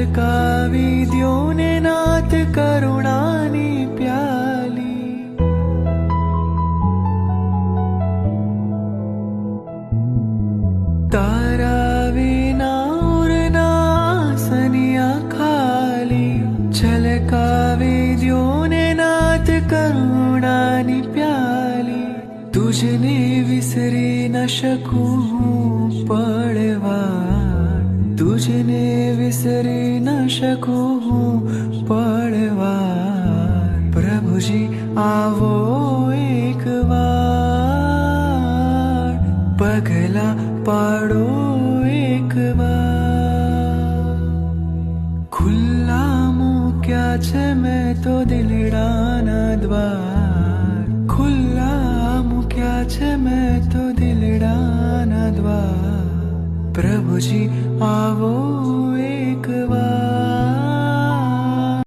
છલકાવી દ્યો ને નાથ કરુણાની પ્યાલી। તારા વિના ઉરના સનિયા ખાલી, છલકાવી દ્યો ને નાથ કરુણાની પ્યાલી। तुझने विसरी न શકું હું પળવાર, तुझने विसरी न શકું હું પળવાર। પ્રભુજી આવો એક વાર, પગલા પાડો એક વાર। ખુલ્લા મૂક્યા છે મેં તો દિલડાના દ્વાર, ખુલ્લા મૂક્યા છે મેં તો દિલડાના દ્વાર। પ્રભુજી આવો